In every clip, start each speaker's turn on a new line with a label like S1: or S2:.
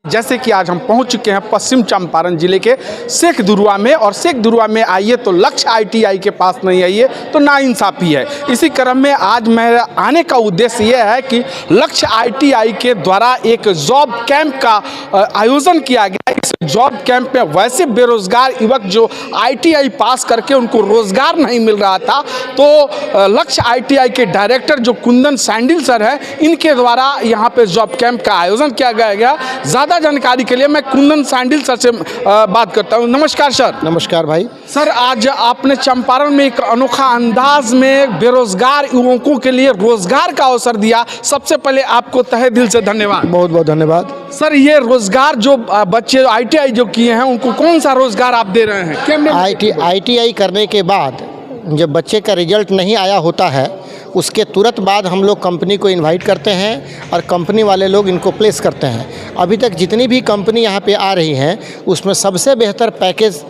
S1: जैसे कि आज हम पहुंच चुके हैं पश्चिम चंपारण जिले के शेखधुरुआ में, और शेखधुरुआ में आइए तो लक्ष्य आईटीआई के पास नहीं आइए तो नाइंसाफ़ी है। इसी क्रम में आज मेरा आने का उद्देश्य यह है कि लक्ष्य आईटीआई के द्वारा एक जॉब कैंप का आयोजन किया गया। इस जॉब कैंप में वैसे बेरोजगार युवक जो आईटीआई पास करके उनको रोजगार नहीं मिल रहा था, तो लक्ष्य आईटीआई के डायरेक्टर जो कुंदन सैंडिल सर है, इनके द्वारा यहाँ पे जॉब कैंप का आयोजन किया गया। ज़्यादा जानकारी के लिए मैं कुंदन सैंडिल सर से बात करता हूँ। नमस्कार सर।
S2: नमस्कार भाई।
S1: सर, आज आपने चंपारण में एक अनोखा अंदाज में बेरोजगार युवकों के लिए रोजगार का अवसर दिया। सबसे पहले आपको तहे दिल से धन्यवाद।
S2: बहुत बहुत धन्यवाद
S1: सर। ये रोजगार जो बच्चे आईटीआई जो किए हैं उनको कौन सा रोजगार आप दे रहे हैं?
S2: आईटीआई करने के बाद जब बच्चे का रिजल्ट नहीं आया होता है, उसके तुरंत बाद हम लोग कंपनी को इनवाइट करते हैं और कंपनी वाले लोग इनको प्लेस करते हैं। अभी तक जितनी भी कंपनी यहाँ पे आ रही हैं उसमें सबसे बेहतर पैकेज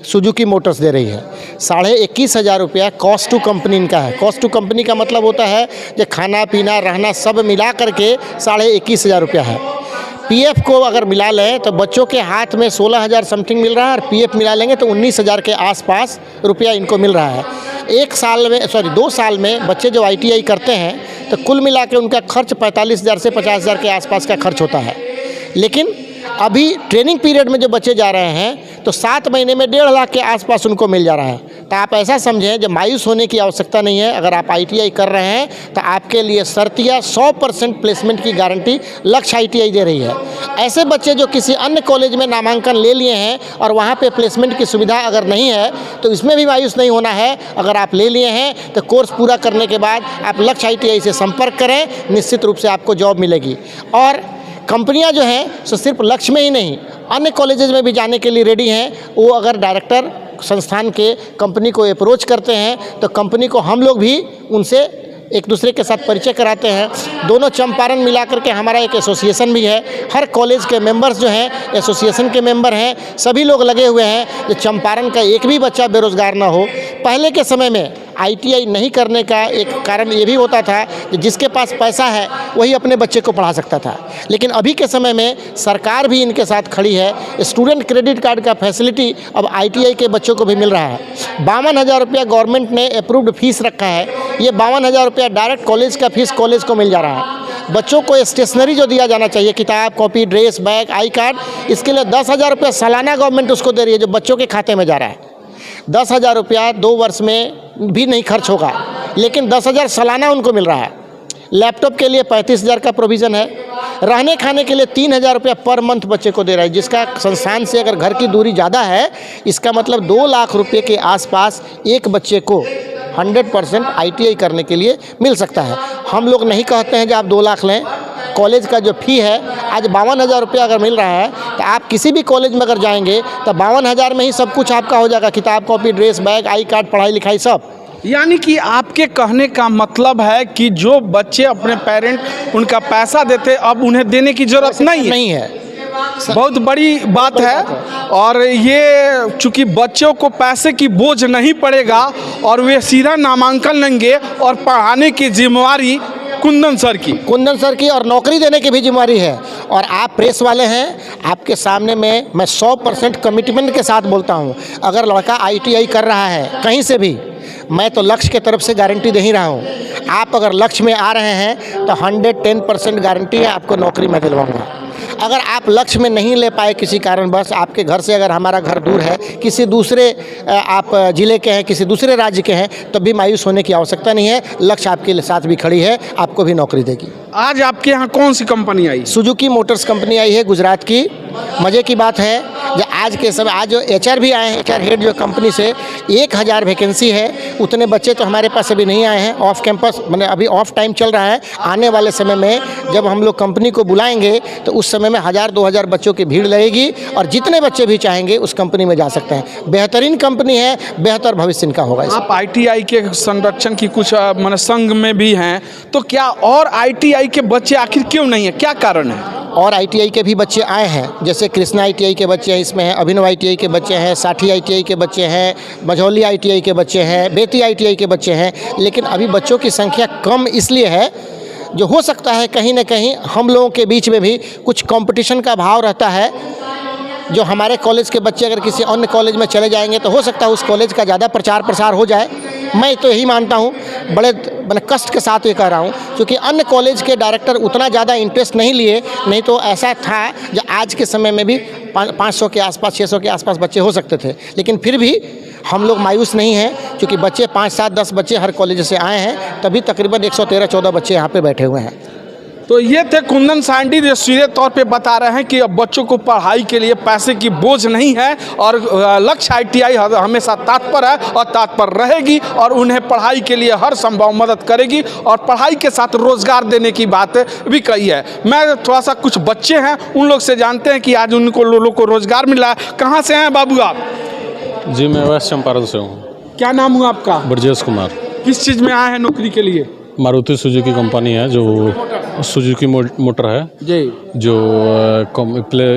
S2: सुजुकी मोटर्स दे रही है। 21,500 रुपया कॉस्ट टू कंपनी इनका है। कॉस्ट टू कंपनी का मतलब होता है कि खाना पीना रहना सब मिला करके 21,500 रुपया है। पीएफ को अगर मिला लें तो बच्चों के हाथ में 16,000 समथिंग मिल रहा है, और पीएफ मिला लेंगे तो 19,000 के आसपास रुपया इनको मिल रहा है। 2 साल में बच्चे जो आईटीआई करते हैं तो कुल मिला के उनका खर्च 45,000 से 50,000 के आसपास का खर्च होता है। लेकिन अभी ट्रेनिंग पीरियड में जो बच्चे जा रहे हैं तो 7 महीने में 1.5 लाख के आसपास उनको मिल जा रहा है। तो आप ऐसा समझें, जब मायूस होने की आवश्यकता नहीं है। अगर आप आईटीआई कर रहे हैं तो आपके लिए शर्तिया 100% प्लेसमेंट की गारंटी लक्ष्य आईटीआई दे रही है। ऐसे बच्चे जो किसी अन्य कॉलेज में नामांकन ले लिए हैं और वहाँ पे प्लेसमेंट की सुविधा अगर नहीं है तो इसमें भी मायूस नहीं होना है। अगर आप ले लिए हैं तो कोर्स पूरा करने के बाद आप लक्ष्य आईटीआई से संपर्क करें, निश्चित रूप से आपको जॉब मिलेगी। और कंपनियां जो हैं सो सिर्फ लक्ष्य में ही नहीं, अन्य कॉलेजेस में भी जाने के लिए रेडी हैं। वो अगर डायरेक्टर संस्थान के कंपनी को अप्रोच करते हैं तो कंपनी को हम लोग भी उनसे एक दूसरे के साथ परिचय कराते हैं। दोनों चंपारण मिलाकर के हमारा एक एसोसिएशन भी है। हर कॉलेज के मेंबर्स जो हैं एसोसिएशन के मेंबर हैं। सभी लोग लगे हुए हैं कि चंपारण का एक भी बच्चा बेरोजगार ना हो। पहले के समय में आईटीआई नहीं करने का एक कारण ये भी होता था कि जिसके पास पैसा है वही अपने बच्चे को पढ़ा सकता था। लेकिन अभी के समय में सरकार भी इनके साथ खड़ी है। स्टूडेंट क्रेडिट कार्ड का फैसिलिटी अब आईटीआई के बच्चों को भी मिल रहा है। 52,000 रुपया गवर्नमेंट ने अप्रूव्ड फीस रखा है। ये 52,000 रुपया डायरेक्ट कॉलेज का फीस कॉलेज को मिल जा रहा है। बच्चों को स्टेशनरी जो दिया जाना चाहिए, किताब copy dress bag I card, इसके लिए 10,000 रुपया सालाना गवर्नमेंट उसको दे रही है जो बच्चों के खाते में जा रहा है। 10,000 रुपया 2 वर्ष में भी नहीं खर्च होगा, लेकिन 10,000 सालाना उनको मिल रहा है। लैपटॉप के लिए 35,000 का प्रोविज़न है। रहने खाने के लिए 3,000 रुपया पर मंथ बच्चे को दे रहा है, जिसका संस्थान से अगर घर की दूरी ज़्यादा है इसका मतलब 2 लाख रुपये के आसपास एक बच्चे को 100% आईटीआई करने के लिए मिल सकता है। हम लोग नहीं कहते हैं कि आप 2 लाख लें। कॉलेज का जो फ़ी है आज 52,000 रुपया अगर मिल रहा है तो आप किसी भी कॉलेज में अगर जाएंगे तो 52,000 में ही सब कुछ आपका हो जाएगा, किताब copy dress bag I card पढ़ाई लिखाई सब।
S1: यानी कि आपके कहने का मतलब है कि जो बच्चे अपने पेरेंट उनका पैसा देते अब उन्हें देने की जरूरत नहीं है। बहुत बड़ी बात है। और ये चूँकि बच्चों को पैसे की बोझ नहीं पड़ेगा और वे सीधा नामांकन लेंगे और पढ़ाने की जिम्मेवारी कुंदन सर की और नौकरी देने की भी जिम्मेवारी है। और आप प्रेस वाले हैं, आपके सामने में मैं 100% कमिटमेंट के साथ बोलता हूं, अगर लड़का आईटीआई कर रहा है कहीं से भी, मैं तो लक्ष्य के तरफ से गारंटी दे ही रहा हूं। आप अगर लक्ष्य में आ रहे हैं तो 110% गारंटी है आपको नौकरी मैं दिलवाऊंगा। अगर आप लक्ष्य में नहीं ले पाए किसी कारणवश, आपके घर से अगर हमारा घर दूर है, किसी दूसरे आप ज़िले के हैं, किसी दूसरे राज्य के हैं, तब भी मायूस होने की आवश्यकता नहीं है। लक्ष्य आपके साथ भी खड़ी है, आपको भी नौकरी देगी। आज आपके यहाँ कौन सी कंपनी आई?
S2: सुजुकी मोटर्स कंपनी आई है गुजरात की। मज़े की बात है जो आज के समय आज जो एचआर भी आए हैं, एचआर हेड जो कंपनी से 1,000 वैकेंसी है। उतने बच्चे तो हमारे पास अभी नहीं आए हैं ऑफ कैंपस, मैंने अभी ऑफ टाइम चल रहा है। आने वाले समय में जब हम लोग कंपनी को बुलाएंगे तो उस समय में 1,000-2,000 बच्चों की भीड़ लगेगी और जितने बच्चे भी चाहेंगे उस कंपनी में जा सकते हैं। बेहतरीन कंपनी है, बेहतर भविष्य इनका होगा।
S1: आप आईटीआई के संरक्षण की कुछ माने संघ में भी हैं, तो क्या और आईटीआई के बच्चे आखिर क्यों नहीं है, क्या कारण है?
S2: और आईटीआई के भी बच्चे आए हैं, जैसे कृष्णा आईटीआई के बच्चे हैं, इसमें हैं अभिनव आईटीआई के बच्चे हैं, साठी आईटीआई के बच्चे हैं, मझौली आईटीआई के बच्चे हैं, बेती आईटीआई के बच्चे हैं। लेकिन अभी बच्चों की संख्या कम इसलिए है जो हो सकता है कहीं ना कहीं हम लोगों के बीच में भी कुछ कंपटीशन का भाव रहता है। जो हमारे कॉलेज के बच्चे अगर किसी अन्य कॉलेज में चले जाएंगे तो हो सकता है उस कॉलेज का ज़्यादा प्रचार प्रसार हो जाए। मैं तो यही मानता हूँ, बड़े मैंने कष्ट के साथ ये कह रहा हूँ, क्योंकि अन्य कॉलेज के डायरेक्टर उतना ज़्यादा इंटरेस्ट नहीं लिए, नहीं तो ऐसा था जो आज के समय में भी 500 के आसपास 600 के आसपास बच्चे हो सकते थे। लेकिन फिर भी हम लोग मायूस नहीं हैं, क्योंकि बच्चे 5, 7, 10 बच्चे हर कॉलेज से आए हैं, तभी तकरीबन 113-14 बच्चे यहाँ पे बैठे हुए हैं।
S1: तो ये थे कुंदन सांडी जो सीधे तौर पे बता रहे हैं कि अब बच्चों को पढ़ाई के लिए पैसे की बोझ नहीं है और लक्ष्य ITI हमेशा तत्पर है और तत्पर रहेगी और उन्हें पढ़ाई के लिए हर संभव मदद करेगी और पढ़ाई के साथ रोजगार देने की बात भी कही है। मैं थोड़ा सा कुछ बच्चे हैं उन लोग से जानते हैं कि आज उनको लोगों को रोजगार मिला है। कहाँ से हैं बाबू आप?
S3: जी मैं वेस्ट चंपारण से हूँ।
S1: क्या नाम हुआ आपका?
S3: ब्रजेश कुमार।
S1: किस चीज़ में आए हैं नौकरी के लिए?
S3: मारुति सुजुकी कंपनी है, जो सुजुकी मोटर है
S1: जी,
S3: जो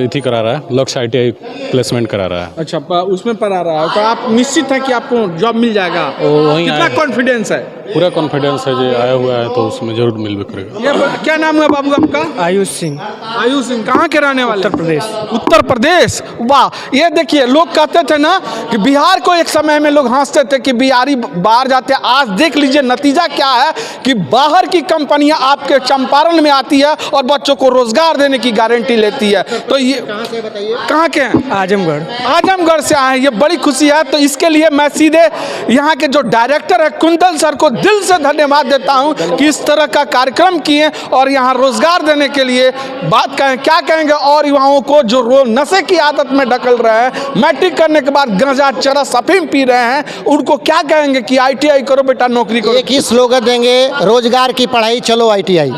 S3: इथी करा रहा है, लक्ष्य ITI प्लेसमेंट करा रहा है।
S1: अच्छा, उसमें पढ़ा रहा है तो आप निश्चित है कि आपको जॉब मिल जाएगा?
S3: वहीं
S1: कितना कॉन्फिडेंस है?
S3: पूरा कॉन्फिडेंस है, जो आया हुआ है तो उसमें जरूर मिल भी करेगा।
S1: ये क्या नाम है बाबू आपका?
S4: आयुष सिंह।
S1: आयुष सिंह, कहाँ के रहने वाले?
S4: उत्तर प्रदेश।
S1: उत्तर प्रदेश, वाह। ये देखिए, लोग कहते थे ना कि बिहार को एक समय में लोग हंसते थे कि बिहारी बाहर जाते हैं। आज देख लीजिए नतीजा क्या है कि बाहर की कंपनियां आपके चंपारण में आती है और बच्चों को रोजगार देने की गारंटी लेती है। तो ये
S2: कहाँ से बताइए?
S1: कहाँ के हैं?
S4: आजमगढ़।
S1: आजमगढ़ से आए हैं, ये बड़ी खुशी है। तो इसके लिए मैं सीधे यहाँ के जो डायरेक्टर है कुंदन सर को दिल से धन्यवाद देता हूँ कि इस तरह का कार्यक्रम किए और यहाँ रोजगार देने के लिए बात कहें। क्या कहेंगे और युवाओं को जो नशे की आदत में ढकल रहे हैं, मैट्रिक करने के बाद गांजा चरस अफीम पी रहे हैं, उनको क्या कहेंगे कि ITI करो बेटा, नौकरी करो?
S2: एक ही स्लोगन देंगे, रोजगार की पढ़ाई चलो ITI।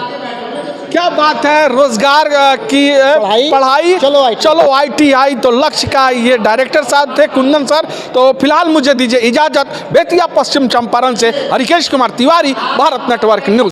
S1: क्या बात है, रोजगार की पढ़ाई चलो ITI। तो लक्ष्य का ये डायरेक्टर साहब थे कुंदन सर। तो फिलहाल मुझे दीजिए इजाजत। बेतिया पश्चिम चंपारण से हरिकेश कुमार तिवारी, भारत नेटवर्क न्यूज।